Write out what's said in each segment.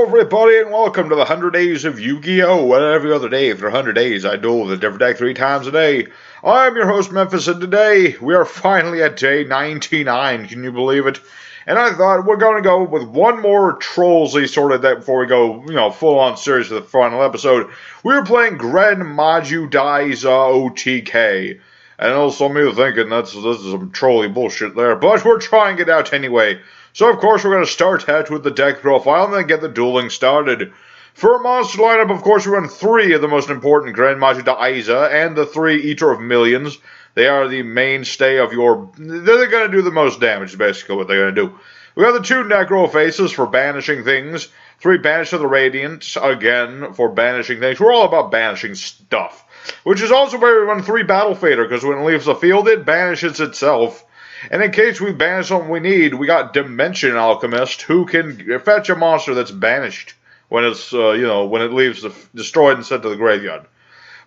Hello everybody and welcome to the 100 Days of Yu-Gi-Oh! Well, every other day for 100 days I duel with a different deck 3 times a day. I'm your host Memphis, and today we are finally at day 99, can you believe it? And I thought we're going to go with one more Trollsy sort of deck before we go, full on serious for the final episode. We're playing Gren Maju da Eiza OTK. And also me thinking this is some trolly bullshit there, but we're trying it out anyway. So of course we're going to start out with the deck profile and then get the dueling started. For a monster lineup, of course, we run 3 of the most important Gren Maju da Eiza and the 3 Eater of Millions. They are the mainstay of your... They're going to do the most damage, basically, what they're going to do. We have the 2 Necro Faces for banishing things. 3 Banish of the Radiant, again, for banishing things. We're all about banishing stuff. Which is also where we run 3 Battle Fader, because when it leaves the field, it banishes itself. And in case we banish something we need, we got Dimension Alchemist, who can fetch a monster that's banished when it's, when it leaves destroyed and sent to the graveyard.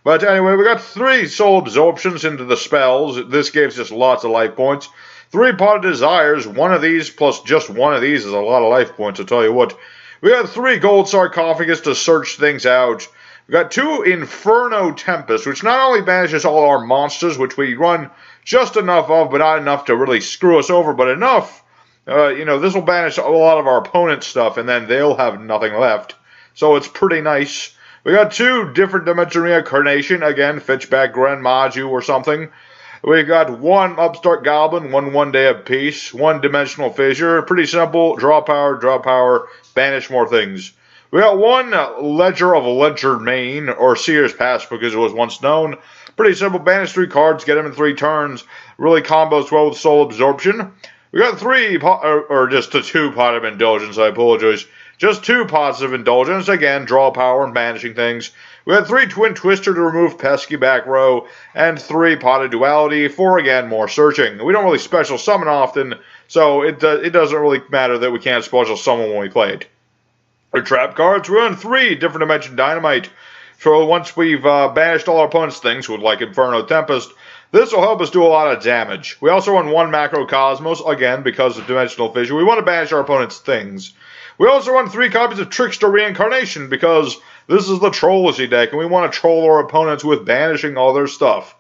But anyway, we got 3 Soul Absorptions into the spells. This gives us lots of life points. 3 Pot of Desires. One of these plus just one of these is a lot of life points, I'll tell you what. We got 3 Gold Sarcophagus to search things out. We got 2 Inferno Tempest, which not only banishes all our monsters, which we run just enough of, but not enough to really screw us over, but enough. This will banish a lot of our opponent's stuff, and then they'll have nothing left. So it's pretty nice. We got 2 different Dimension Reincarnation. Again, fetch back Gren Maju or something. We got 1 Upstart Goblin, 1 Day of Peace, 1 Dimensional Fissure. Pretty simple. Draw power, banish more things. We got 1 Ledger of Legerdmain, or Seer's Pass because it was once known. Pretty simple. Banish 3 cards, get them in 3 turns. Really combos well with Soul Absorption. We got 2 Pot of Indulgence, I apologize. Just 2 Pots of Indulgence. Again, draw power and banishing things. We got 3 Twin Twister to remove pesky back row. And 3 Pot of Duality for, again, more searching. We don't really special summon often, so it doesn't really matter that we can't special summon when we play it. Our trap cards, we run 3 different Dimension Dynamite. So once we've banished all our opponent's things with like Inferno Tempest, this will help us do a lot of damage. We also run 1 Macrocosmos, again, because of Dimensional Fissure. We want to banish our opponent's things. We also run 3 copies of Trickster Reincarnation, because this is the Trollsy deck, and we want to troll our opponents with banishing all their stuff.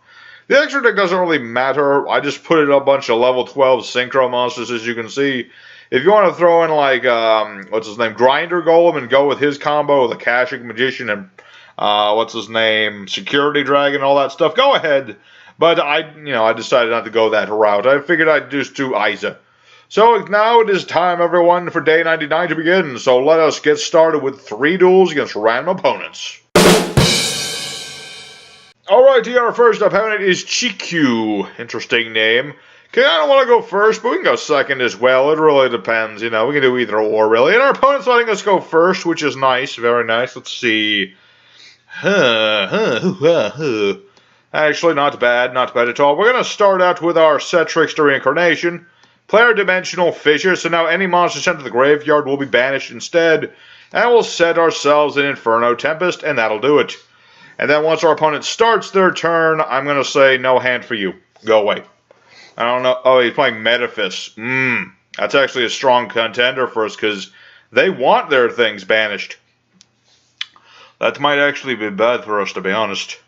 The extra deck doesn't really matter. I just put in a bunch of level 12 Synchro monsters, as you can see. If you want to throw in, like, Grinder Golem, and go with his combo, the Cashing Magician, and Security Dragon, all that stuff, go ahead. But I decided not to go that route. I figured I'd just do Eiza. So now it is time, everyone, for day 99 to begin. So let us get started with 3 duels against random opponents. Alright, here our first opponent is Chikyu. Interesting name. Okay, I don't want to go first, but we can go second as well. It really depends, we can do either or, really. And our opponent's letting us go first, which is nice, very nice. Let's see. Actually, not bad at all. We're going to start out with our set Trickster Reincarnation. Player Dimensional Fissure, so now any monster sent to the graveyard will be banished instead. And we'll set ourselves an Inferno Tempest, and that'll do it. And then once our opponent starts their turn, I'm going to say, no hand for you. Go away. I don't know. Oh, he's playing Metaphys. That's actually a strong contender for us, because they want their things banished. That might actually be bad for us, to be honest.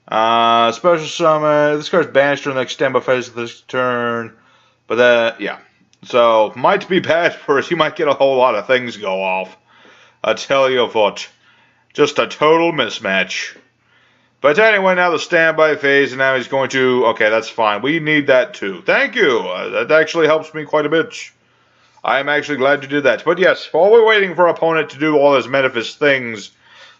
Special summon. This card's banished during the next standby phase of this turn. But yeah. So, might be bad for us. You might get a whole lot of things go off. I tell you what. Just a total mismatch. But anyway, now the standby phase, and now he's going to... Okay, that's fine. We need that too. Thank you. That actually helps me quite a bit. I am actually glad you did that. But yes, while we're waiting for our opponent to do all his Metaphys things,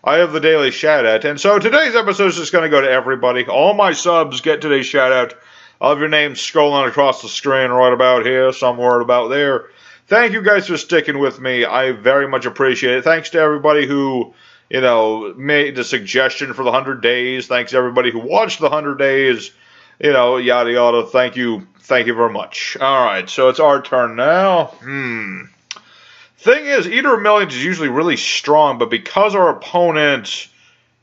I have the daily shout-out. And so today's episode is just going to go to everybody. All my subs get today's shout-out. I'll have your names scrolling across the screen right about here, somewhere about there. Thank you guys for sticking with me. I very much appreciate it. Thanks to everybody who, made the suggestion for the 100 days. Thanks to everybody who watched the 100 days. Yada yada. Thank you very much. Alright, so it's our turn now. Thing is, Eater of Millions is usually really strong, but because our opponent,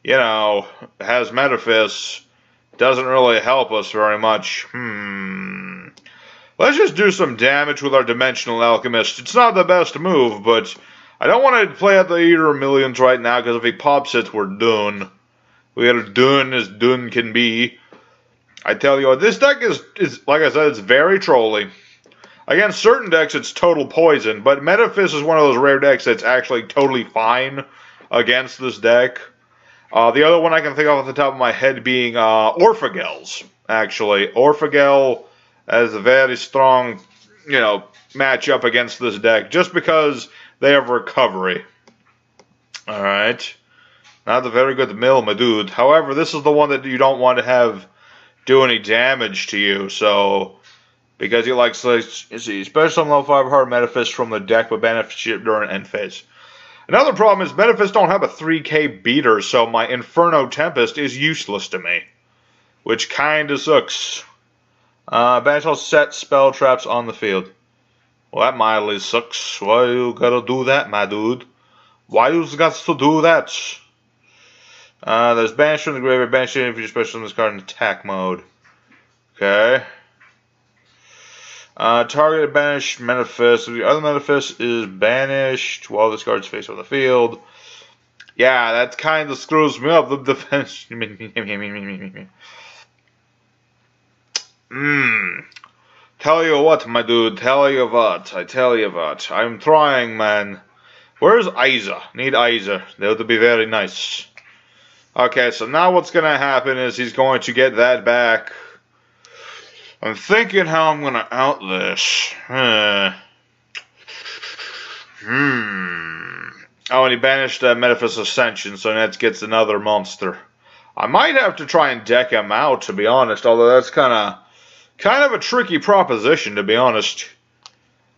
has Metaphys, doesn't really help us very much. Let's just do some damage with our Dimensional Alchemist. It's not the best move, but I don't want to play at the Eater of Millions right now, because if he pops it, we're done. We are done as done can be. I tell you what, this deck is like I said, it's very trolly. Against certain decks, it's total poison, but Metaphys is one of those rare decks that's actually totally fine against this deck. The other one I can think of off the top of my head being Orphagels, actually. Orphagel has a very strong, matchup against this deck, just because they have recovery. Alright. Not a very good mill, my dude. However, this is the one that you don't want to have do any damage to you, so... Because he likes, see, special level 5 hard Metaphys from the deck, but benefit during end phase. Another problem is Metaphys don't have a 3k beater, so my Inferno Tempest is useless to me. Which kinda sucks. Banish all set spell traps on the field. Well, that mildly sucks. Why you gotta do that, my dude? Why you got to do that? There's Banish from the graveyard, Banish if you special this card in attack mode. Okay. Targeted Banish Metaphys. The other Metaphys is banished while this card's face on the field. Yeah, that kind of screws me up. The defense. Tell you what, my dude. Tell you what. I tell you what. I'm trying, man. Where's Eiza? Need Eiza. That would be very nice. Okay, so now what's going to happen is he's going to get that back. I'm thinking how I'm going to out this. Oh, and he banished Metaphys Ascension, so Nets gets another monster. I might have to try and deck him out, to be honest, although that's kind of a tricky proposition, to be honest.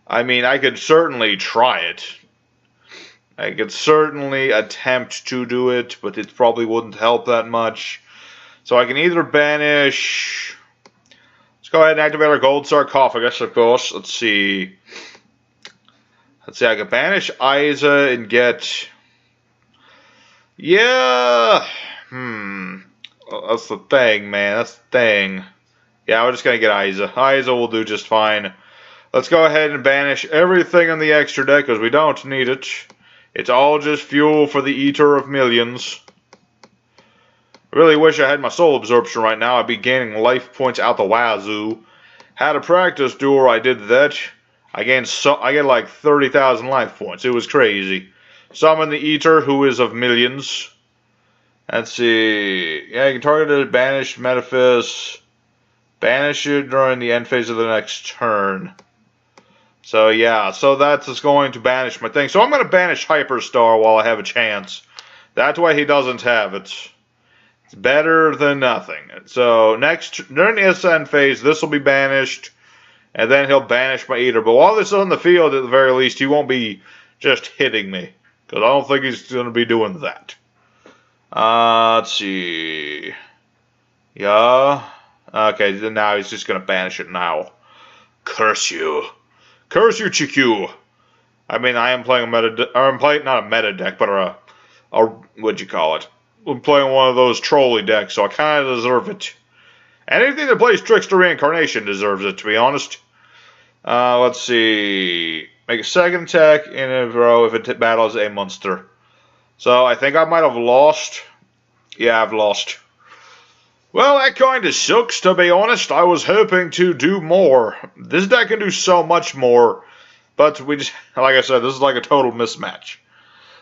I mean, I could certainly try it. I could certainly attempt to do it, but it probably wouldn't help that much. So I can either banish... Let's go ahead and activate our Gold Sarcophagus, of course. Let's see. I can banish Eiza and get... Yeah! That's the thing, man. That's the thing. Yeah, we're just going to get Eiza. Eiza will do just fine. Let's go ahead and banish everything in the extra deck, because we don't need it. It's all just fuel for the Eater of Millions. I really wish I had my Soul Absorption right now. I'd be gaining life points out the wazoo. Had a practice duel, I did that. I get like 30,000 life points. It was crazy. Summon the Eater, who is of millions. Let's see. Yeah, you can target a banished Metaphys. Banish it during the end phase of the next turn. So yeah, so that's just going to banish my thing. So I'm going to banish Hyperstar while I have a chance. That way he doesn't have it. It's better than nothing. So during the ascend phase, this will be banished. And then he'll banish my Eater. But while this is on the field, at the very least, he won't be just hitting me. Because I don't think he's going to be doing that. Let's see. Yeah. Okay, now he's just going to banish it now. Curse you. Curse you, Chikyu. I mean, I am playing a meta... Or I'm playing, not a meta deck, but a what'd you call it? I'm playing one of those trolley decks, so I kind of deserve it. Anything that plays Trickster Reincarnation deserves it, to be honest. Let's see. Make a second attack in a row if it battles a monster. So, I think I might have lost. Yeah, I've lost. Well, that kind of sucks, to be honest. I was hoping to do more. This deck can do so much more. But we just, like I said, this is like a total mismatch.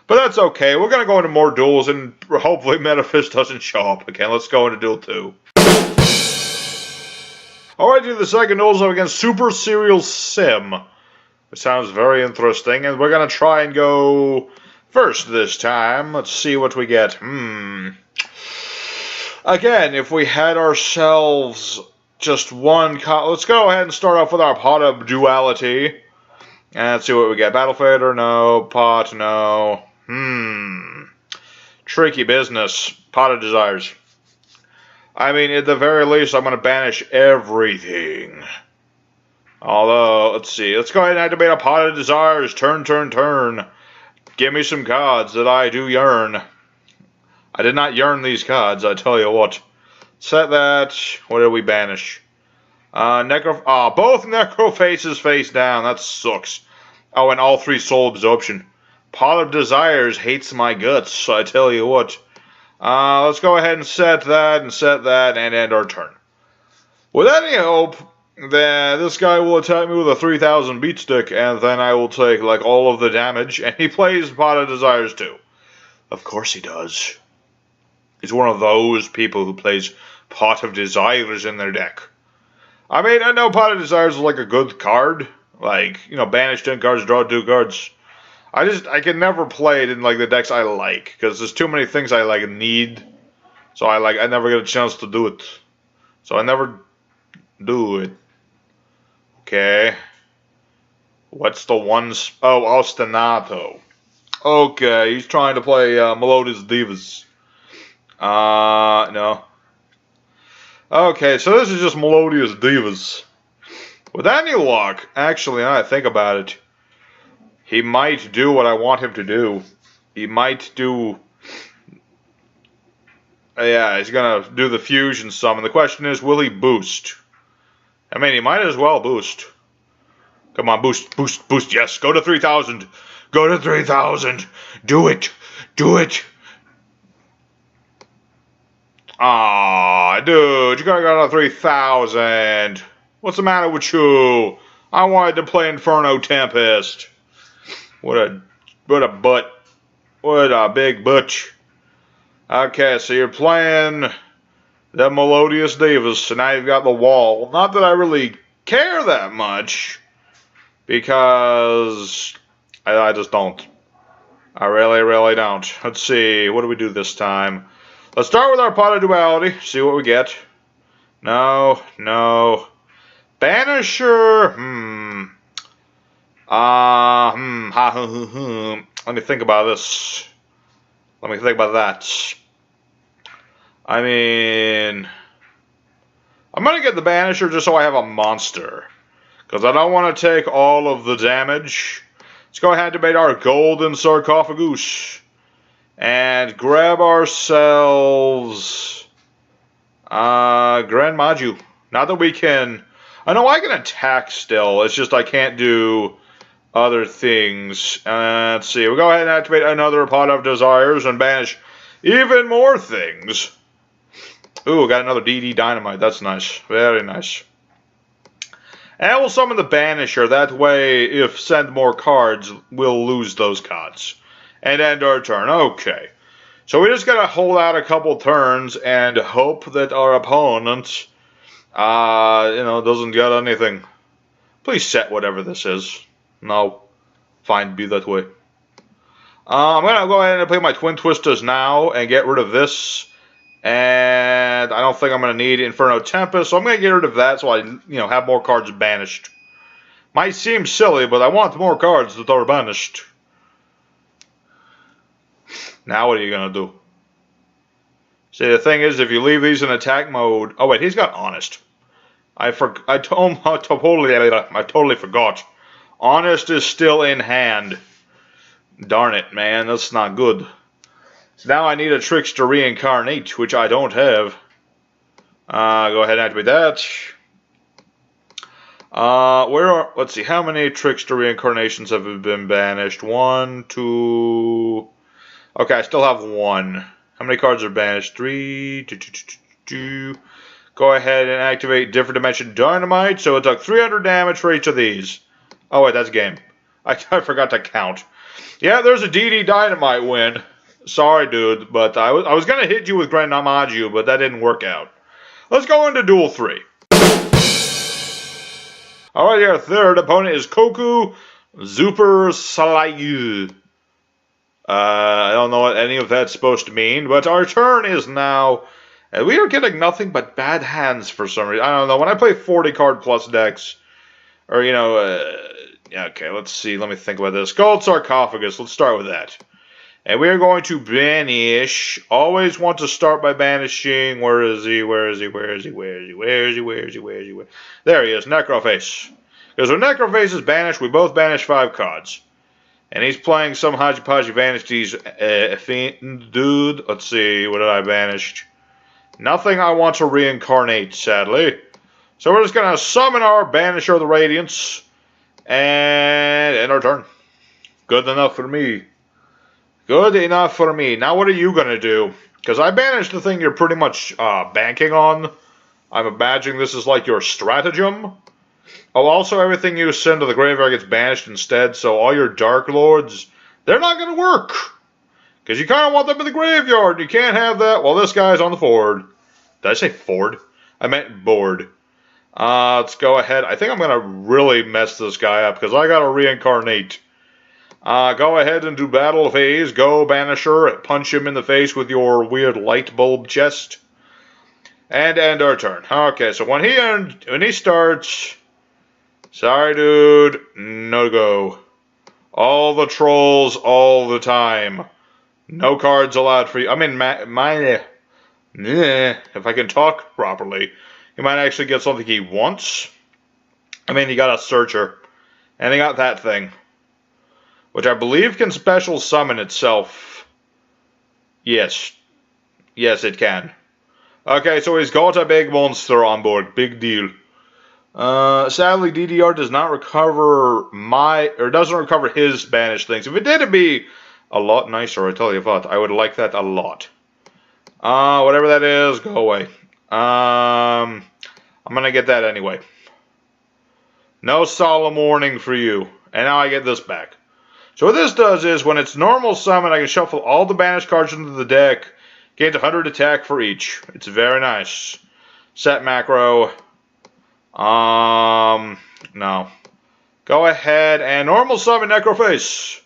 But that's okay. We're going to go into more duels, and hopefully Metaphys doesn't show up again. Let's go into duel 2. Alright, the second duel is up against Super Serial Sim. Which sounds very interesting, and we're going to try and go first this time. Let's see what we get. Again, if we had ourselves just one... Let's go ahead and start off with our Pot of Duality. And let's see what we get. Battle Fader, no. Pot, no. Tricky business. Pot of Desires. I mean, at the very least, I'm going to banish everything. Although, let's see. Let's go ahead and activate a Pot of Desires. Turn, turn, turn. Give me some cards that I do yearn. I did not yearn these cards, I tell you what. Set that. What did we banish? Both Necro Faces face down. That sucks. Oh, and all 3 Soul Absorption. Pot of Desires hates my guts, I tell you what. Let's go ahead and set that, and end our turn. With any hope that this guy will attack me with a 3000 beat stick, and then I will take, like, all of the damage, and he plays Pot of Desires too. Of course he does. He's one of those people who plays Pot of Desires in their deck. I mean, I know Pot of Desires is like a good card. Like, you know, banish 10 cards, draw 2 cards. I can never play it in, like, the decks I like, because there's too many things I, like, need. So I never get a chance to do it. So I never do it. Okay. What's the ones? Oh, Ostinato. Okay, he's trying to play Melodious Divas. No. Okay, so this is just Melodious Divas. With any luck, actually, now I think about it, he might do what I want him to do. He might do... yeah, he's gonna do the fusion summon. The question is, will he boost? I mean, he might as well boost. Come on, boost, boost, boost, yes, go to 3000. Go to 3000. Do it. Do it. Ah, dude, you gotta go to 3000. What's the matter with you? I wanted to play Inferno Tempest. What a butt. What a big butch. Okay, so you're playing the Melodious Divas, so now you've got the wall. Not that I really care that much, because I just don't. I really, really don't. Let's see, what do we do this time? Let's start with our Pot of Duality, see what we get. No, no. Banisher, Let me think about this. Let me think about that. I mean, I'm going to get the Banisher just so I have a monster. Because I don't want to take all of the damage. Let's go ahead and debate our Golden Sarcophagus. And grab ourselves Gren Maju. Not that we can... I know I can attack still. It's just I can't do other things. Let's see. We'll go ahead and activate another Pot of Desires and banish even more things. Ooh, got another D.D Dynamite. That's nice. Very nice. And we'll summon the Banisher. That way, if send more cards, we'll lose those cards. And end our turn. Okay. So we just gotta hold out a couple turns and hope that our opponent, doesn't get anything. Please set whatever this is. No. Fine, be that way. I'm gonna go ahead and play my Twin Twisters now and get rid of this. And I don't think I'm gonna need Inferno Tempest, so I'm gonna get rid of that so I, have more cards banished. Might seem silly, but I want more cards that are banished. Now what are you gonna do? See, the thing is, if you leave these in attack mode... Oh, wait, he's got Honest. I totally forgot. Honest is still in hand. Darn it, man. That's not good. So now I need a Trickster Reincarnate, which I don't have. Go ahead and activate that. Let's see, how many Trickster Reincarnations have been banished? 1, 2... Okay, I still have 1. How many cards are banished? 3, 2. Go ahead and activate Different Dimension Dynamite. So it took 300 damage for each of these. Oh, wait, that's game. I forgot to count. Yeah, there's a D.D Dynamite win. Sorry, dude, but I was going to hit you with Gren Maju, but that didn't work out. Let's go into Duel 3. Alright, our third opponent is Koku Super Salayu. I don't know what any of that's supposed to mean, but our turn is now... And we are getting nothing but bad hands for some reason. I don't know, when I play 40 card plus decks, or, okay, let's see, let me think about this. Gold Sarcophagus, let's start with that. And we are going to banish. Always want to start by banishing. Where is he? Where is he? Where is he? Where is he? Where is he? Where is he? Where is he? There he is, Necroface. Because when Necroface is banished, we both banish 5 cards. And he's playing some Haji-Paji Vanishes dude. Let's see, what did I banish? Nothing I want to reincarnate, sadly. So we're just going to summon our Banisher of the Radiance. And end our turn. Good enough for me. Good enough for me. Now what are you going to do? Because I banished the thing you're pretty much banking on. I'm imagining this is like your stratagem. Oh, also everything you send to the graveyard gets banished instead, so all your Dark Lords, they're not going to work. Because you kind of want them in the graveyard. You can't have that while this guy's on the board. Did I say Ford? I meant board. Let's go ahead. I think I'm going to really mess this guy up because I got to reincarnate. Go ahead and do battle phase. Go Banisher. Punch him in the face with your weird light bulb chest. And end our turn. Okay, so when he starts... Sorry, dude. No go. All the trolls all the time. No cards allowed for you. I mean, if I can talk properly, he might actually get something he wants. I mean, he got a Searcher. And he got that thing. Which I believe can special summon itself. Yes. Yes, it can. Okay, so he's got a big monster on board. Big deal. Sadly, DDR does not recover doesn't recover his banished things. If it did, it'd be a lot nicer, I tell you what. I would like that a lot. Whatever that is, go away. I'm gonna get that anyway. No solemn warning for you. And now I get this back. So what this does is, when it's normal summon, I can shuffle all the banished cards into the deck. Gains 100 attack for each. It's very nice. Set macro. No. Go ahead and normal summon Necroface.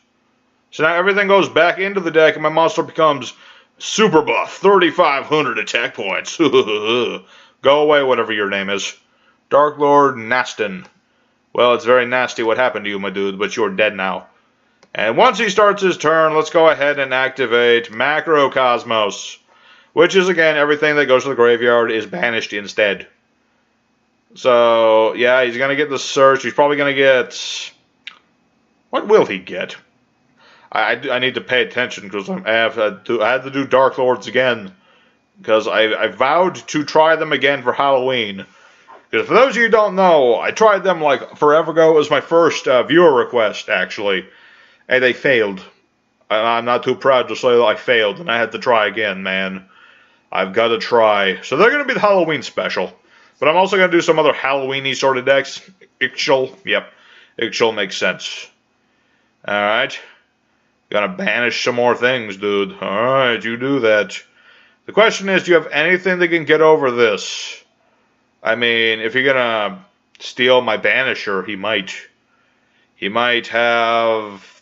So now everything goes back into the deck and my monster becomes super buff. 3,500 attack points. Go away, whatever your name is. Dark Lord Nastin. Well, it's very nasty what happened to you, my dude, but you're dead now. And once he starts his turn, let's go ahead and activate Macrocosmos. Which is, again, everything that goes to the graveyard is banished instead. So, yeah, he's going to get the search. He's probably going to get... What will he get? I need to pay attention because I had to do Dark Lords again. Because I vowed to try them again for Halloween. Because for those of you who don't know, I tried them like forever ago. It was my first viewer request, actually. And they failed. And I'm not too proud to say that I failed. And I had to try again, man. I've got to try. So they're going to be the Halloween special. But I'm also going to do some other Halloween-y sort of decks. Ixchel. Yep. Ixchel makes sense. Alright. Gonna banish some more things, dude. Alright, you do that. The question is, do you have anything that can get over this? I mean, if you're gonna steal my Banisher, he might. He might have...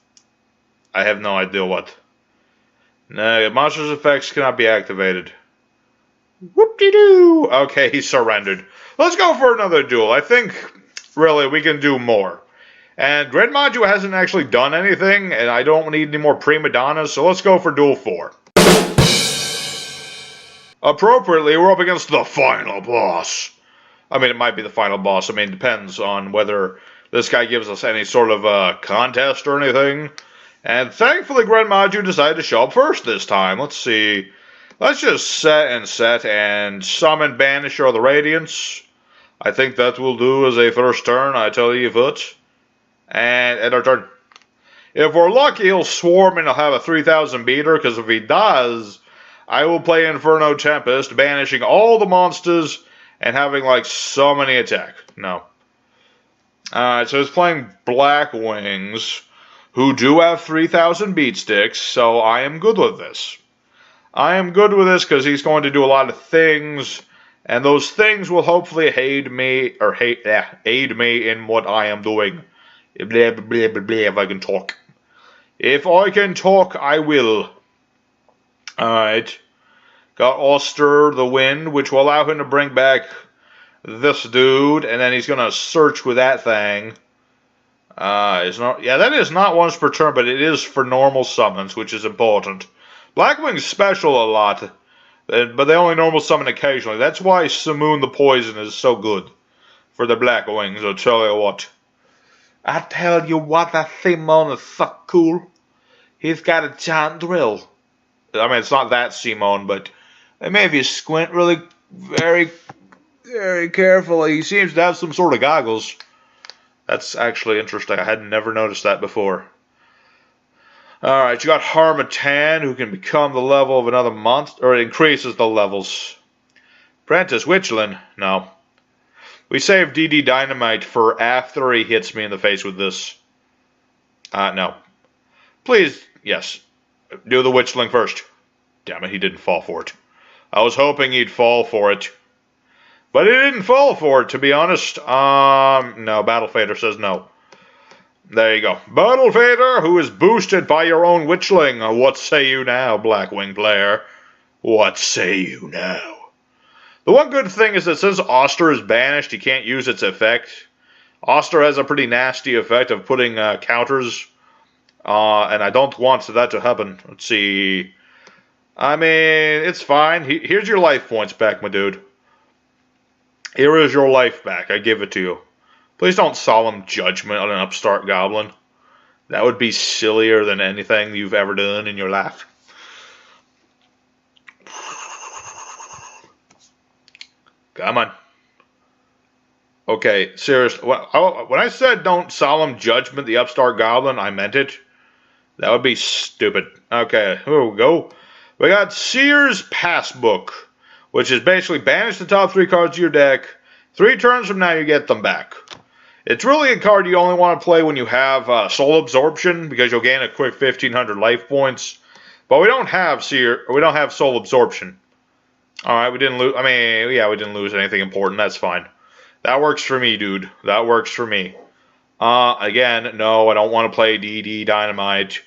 I have no idea what. No, monster's effects cannot be activated. Whoop-de-doo! Okay, he surrendered. Let's go for another duel. I think, really, we can do more. And Gren Maju hasn't actually done anything, and I don't need any more prima donnas, so let's go for duel 4. Appropriately, we're up against the final boss. I mean, it might be the final boss. I mean, it depends on whether this guy gives us any sort of contest or anything. And thankfully, Gren Maju decided to show up first this time. Let's see. Let's just set and summon Banisher of the Radiance. I think that will do as a first turn, I tell you what. And end our turn. If we're lucky, he'll swarm and he'll have a 3,000 beater, because if he does, I will play Inferno Tempest, banishing all the monsters and having like so many attack. No. Alright, so he's playing Black Wings, who do have 3,000 beat sticks, so I am good with this. I am good with this because he's going to do a lot of things, and those things will hopefully aid me in what I am doing. Blah, blah, blah, blah, blah, if I can talk. If I can talk, I will. Alright. Got Auster the Wind, which will allow him to bring back this dude, and then he's going to search with that thing. That is not once per turn, but it is for normal summons, which is important. Blackwing's special a lot, but they only normal summon occasionally. That's why Simoon the Poison is so good for the Blackwings, I'll tell you what. I tell you what, that Simon is so cool. He's got a giant drill. I mean, it's not that Simon, but maybe you squint really very, very carefully. He seems to have some sort of goggles. That's actually interesting. I had never noticed that before. Alright, you got Harmatan, who can become the level of another monster, or it increases the levels. Prentice Witchling, no. We save D.D Dynamite for after he hits me in the face with this. No. Please, yes. Do the Witchling first. Damn it, he didn't fall for it. I was hoping he'd fall for it. But he didn't fall for it, to be honest. No, Battle Fader says no. There you go. Battle Fader, who is boosted by your own Witchling. What say you now, Blackwing player? What say you now? The one good thing is that since Oster is banished, he can't use its effect. Oster has a pretty nasty effect of putting counters, and I don't want that to happen. Let's see. I mean, it's fine. Here's your life points back, my dude. Here is your life back. I give it to you. Please don't Solemn Judgment on an upstart goblin. That would be sillier than anything you've ever done in your life. Come on. Okay, seriously. When I said don't Solemn Judgment the upstart goblin, I meant it. That would be stupid. Okay, here we go. We got Seer's Passbook, which is basically banish the top 3 cards of your deck. 3 turns from now, you get them back. It's really a card you only want to play when you have Soul Absorption, because you'll gain a quick 1,500 life points. But we don't have Soul Absorption. All right, we didn't lose. I mean, yeah, we didn't lose anything important. That's fine. That works for me, dude. That works for me. Again, no, I don't want to play D.D Dynamite.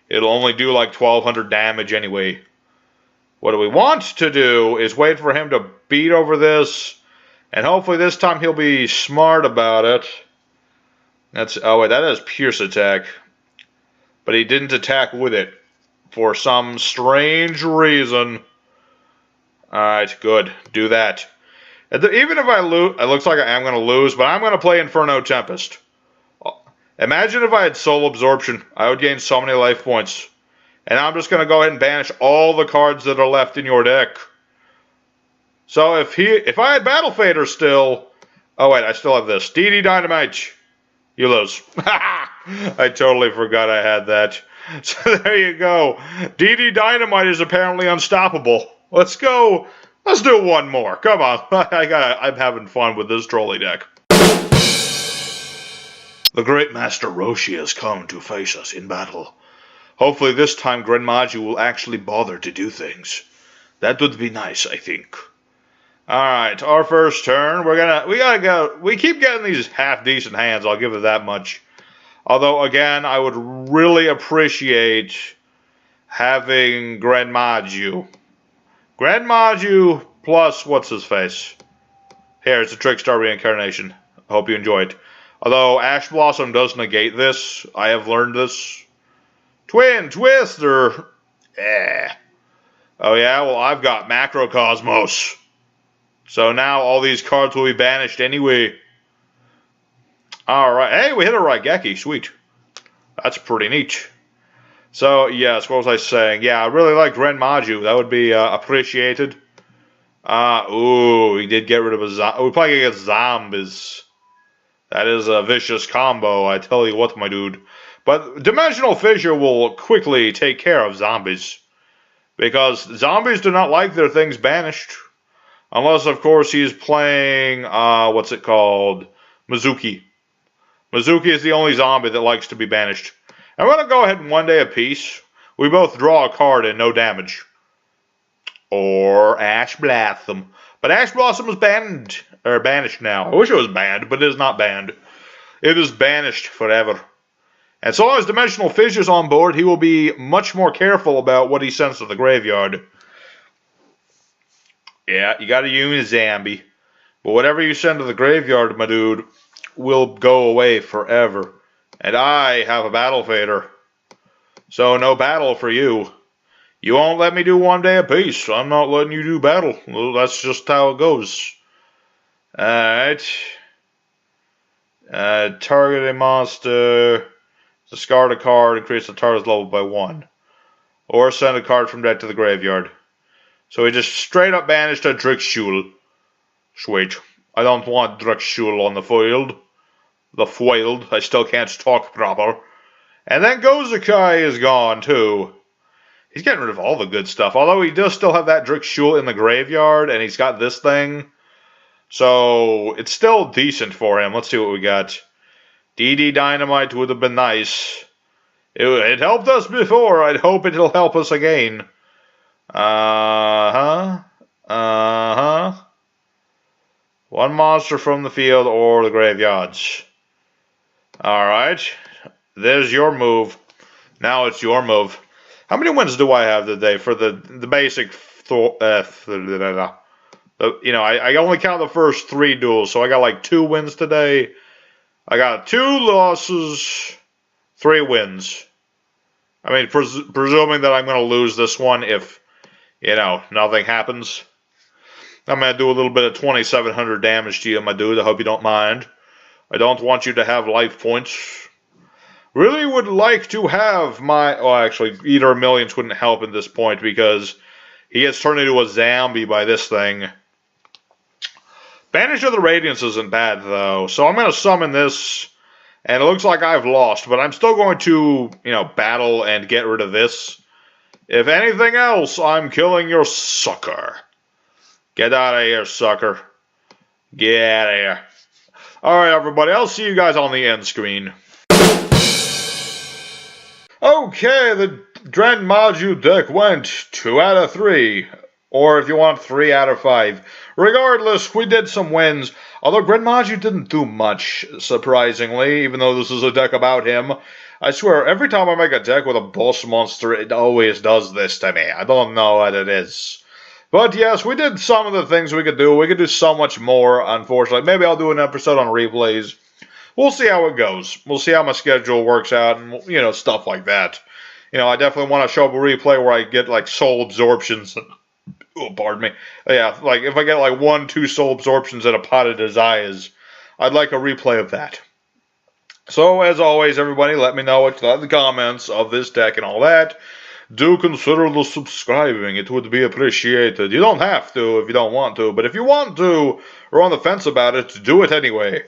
It'll only do like 1,200 damage anyway. What do we want to do is wait for him to beat over this, and hopefully this time he'll be smart about it. Oh wait, that is Pierce attack. But he didn't attack with it for some strange reason. Alright, good. Do that. Even if I lose, it looks like I am going to lose, but I'm going to play Inferno Tempest. Imagine if I had Soul Absorption. I would gain so many life points. And I'm just going to go ahead and banish all the cards that are left in your deck. So if I had Battle Fader still... Oh wait, I still have this. D.D Dynamite. You lose. I totally forgot I had that. So there you go. D.D Dynamite is apparently unstoppable. Let's go. Let's do one more. Come on. I'm having fun with this trolley deck. The great Master Roshi has come to face us in battle. Hopefully this time Gren Maju will actually bother to do things. That would be nice, I think. Alright, our first turn. We keep getting these half-decent hands, I'll give it that much. Although, again, I would really appreciate having Gren Maju. Gren Maju plus what's-his-face. Here, it's a Trickstar Reincarnation. I hope you enjoy it. Although Ash Blossom does negate this. I have learned this. Twin Twister. Oh yeah, well I've got Macrocosmos. So now all these cards will be banished anyway. Alright, hey, we hit a Raigeki, sweet. That's pretty neat. So, yes, what was I saying? Yeah, I really like Gren Maju. That would be appreciated. Ooh, we did get rid of a zombie. We probably get zombies. That is a vicious combo, I tell you what, my dude. But Dimensional Fissure will quickly take care of zombies. Because zombies do not like their things banished. Unless, of course, he's playing, what's it called? Mizuki. Mizuki is the only zombie that likes to be banished. I'm going to go ahead and 1 day apiece. We both draw a card and no damage. Or Ash Blossom. But Ash Blossom is banned, or banished now. I wish it was banned, but it is not banned. It is banished forever. And so long as Dimensional Fissure's on board, he will be much more careful about what he sends to the graveyard. Yeah, you gotta use Zambi. But whatever you send to the graveyard, my dude, will go away forever. And I have a Battle Fader. So no battle for you. You won't let me do 1 day apiece. I'm not letting you do battle. Well, that's just how it goes. Alright. Target a monster. Discard a card. Increase the target's level by 1. Or send a card from deck to the graveyard. So we just straight up banished a Drixshul. Sweet. I don't want Drixshul on the field. The foiled. I still can't talk proper. And then Gozakai is gone, too. He's getting rid of all the good stuff. Although he does still have that Drixshul in the graveyard, and he's got this thing. So, it's still decent for him. Let's see what we got. D.D Dynamite would have been nice. It helped us before. I'd hope it'll help us again. One monster from the field or the graveyards. Alright. There's your move. Now it's your move. How many wins do I have today for the basic... I only count the first 3 duels, so I got like 2 wins today. I got 2 losses, 3 wins. I mean, presuming that I'm going to lose this one if, nothing happens. I'm going to do a little bit of 2,700 damage to you, my dude. I hope you don't mind. I don't want you to have life points. Really would like to have my... Well, actually, Eater of Millions wouldn't help at this point because he gets turned into a zombie by this thing. Banish of the Radiance isn't bad, though. So I'm going to summon this, and it looks like I've lost. But I'm still going to, battle and get rid of this. If anything else, I'm killing your sucker. Get out of here, sucker. Get out of here. Alright, everybody. I'll see you guys on the end screen. Okay, the Gren Maju deck went 2 out of 3. Or if you want, 3 out of 5. Regardless, we did some wins. Although Gren Maju didn't do much, surprisingly, even though this is a deck about him. I swear, every time I make a deck with a boss monster, it always does this to me. I don't know what it is. But yes, we did some of the things we could do. We could do so much more, unfortunately. Maybe I'll do an episode on replays. We'll see how it goes. We'll see how my schedule works out and, stuff like that. I definitely want to show up a replay where I get, like, soul absorptions. Oh, pardon me. Yeah, like, if I get, like, 1-2 soul absorptions and a pot of desires, I'd like a replay of that. So, as always, everybody, let me know what you thought in the comments of this deck and all that. Do consider the subscribing. It would be appreciated. You don't have to if you don't want to, but if you want to, or on the fence about it, do it anyway.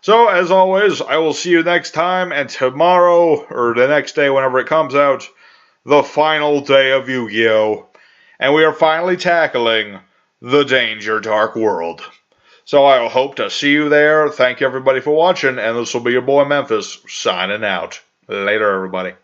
So, as always, I will see you next time, and tomorrow, or the next day whenever it comes out, the final day of Yu-Gi-Oh! And we are finally tackling the Danger Dark World. So I hope to see you there. Thank you everybody for watching, and this will be your boy Memphis, signing out. Later, everybody.